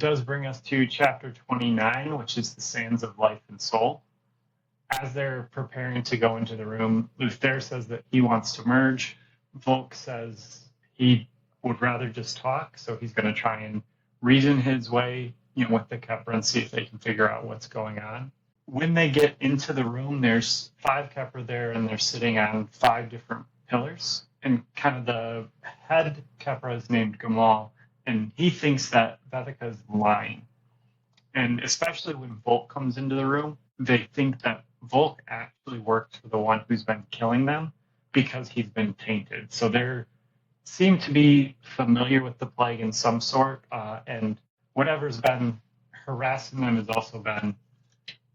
does bring us to chapter 29, which is the Sands of Life and Soul. As they're preparing to go into the room, Luthair says that he wants to merge. Volke says he would rather just talk, so he's going to try and reason his way, with the khepera and see if they can figure out what's going on. When they get into the room, there's 5 khepera there, and they're sitting on 5 different pillars. And kind of the head khepera is named Gamal, and he thinks that Vethika is lying. And especially when Volke comes into the room, they think that Volke actually worked for the one who's been killing them because he's been tainted. So they seem to be familiar with the plague in some sort, and whatever's been harassing them has also been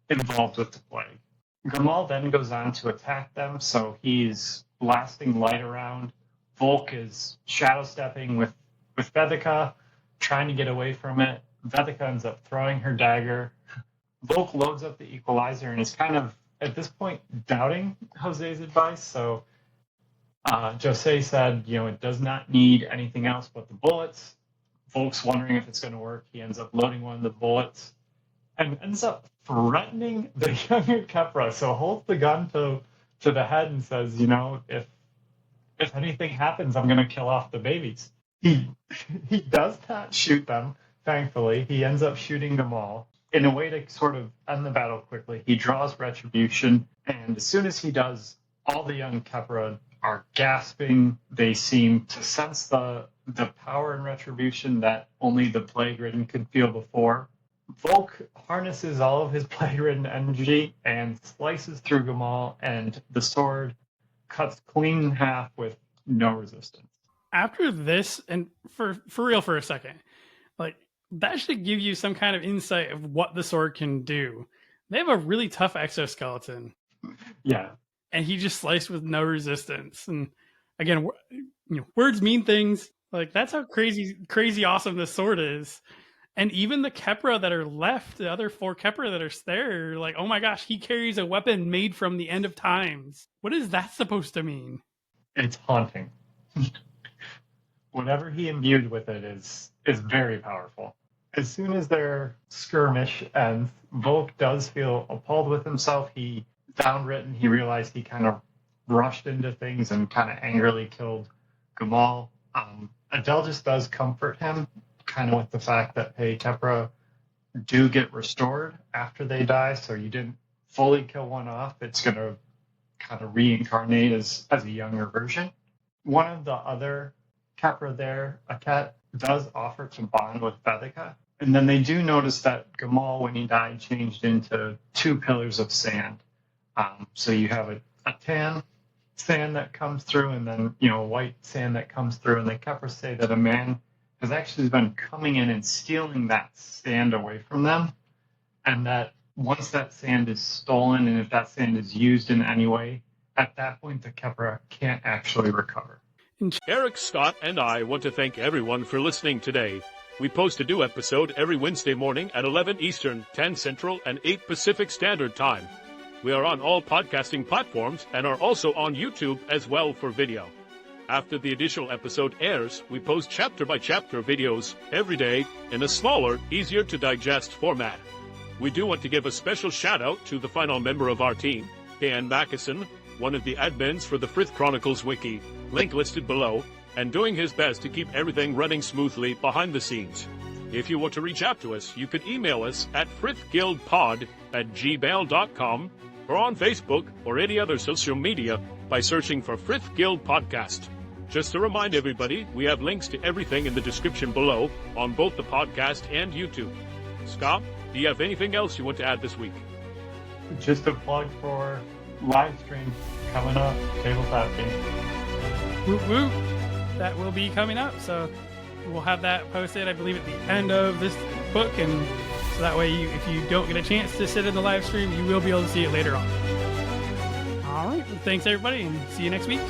involved with the plague. Gamal then goes on to attack them, so he's blasting light around. Volke is shadow stepping with Vethika, trying to get away from it. Vethika ends up throwing her dagger. Volke loads up the equalizer and is kind of, at this point, doubting Jose's advice. So Jose said, it does not need anything else but the bullets. Volke's wondering if it's going to work. He ends up loading one of the bullets and ends up threatening the younger khepera. So holds the gun to the head and says, if anything happens, I'm going to kill off the babies. He does not shoot them, thankfully. He ends up shooting them all. In a way to sort of end the battle quickly, he draws retribution, and as soon as he does, all the young khepera are gasping. They seem to sense the power and retribution that only the plague-ridden could feel before. Volke harnesses all of his plague-ridden energy and slices through Gamal, and the sword cuts clean in half with no resistance. After this, and for real for a second, that should give you some kind of insight of what the sword can do. They have a really tough exoskeleton. Yeah. And he just sliced with no resistance. And again, words mean things. That's how crazy awesome this sword is. And even the khepera that are left, the other 4 khepera that are there, oh my gosh, he carries a weapon made from the end of times. What is that supposed to mean? It's haunting. Whatever he imbued with it is very powerful. As soon as their skirmish ends, Volke does feel appalled with himself. He downwritten, he realized he kind of rushed into things and kind of angrily killed Gamal. Adelgis does comfort him, kind of with the fact that, hey, khepera do get restored after they die, so you didn't fully kill one off. It's going to kind of reincarnate as a younger version. One of the other khepera there, Aket, does offer to bond with Vethika. And then they do notice that Gamal, when he died, changed into 2 pillars of sand. So you have a tan sand that comes through, and then white sand that comes through. And the khepera say that a man has actually been coming in and stealing that sand away from them, and that once that sand is stolen, and if that sand is used in any way, at that point the khepera can't actually recover. Eric, Scott, and I want to thank everyone for listening today. We post a new episode every Wednesday morning at 11 Eastern, 10 Central, and 8 Pacific Standard Time. We are on all podcasting platforms and are also on YouTube as well for video. After the additional episode airs, we post chapter-by-chapter videos every day in a smaller, easier-to-digest format. We do want to give a special shout-out to the final member of our team, Dan Mackison, one of the admins for the Frith Chronicles Wiki, link listed below, and doing his best to keep everything running smoothly behind the scenes. If you want to reach out to us, you can email us at frithguildpod@gmail.com or on Facebook or any other social media by searching for Frith Guild Podcast. Just to remind everybody, we have links to everything in the description below on both the podcast and YouTube. Scott, do you have anything else you want to add this week? Just a plug for live stream coming up, tabletop game. Whoop whoop. That will be coming up, so we'll have that posted, I believe, at the end of this book, and so that way if you don't get a chance to sit in the live stream, you will be able to see it later on. All right, well, thanks everybody, and see you next week.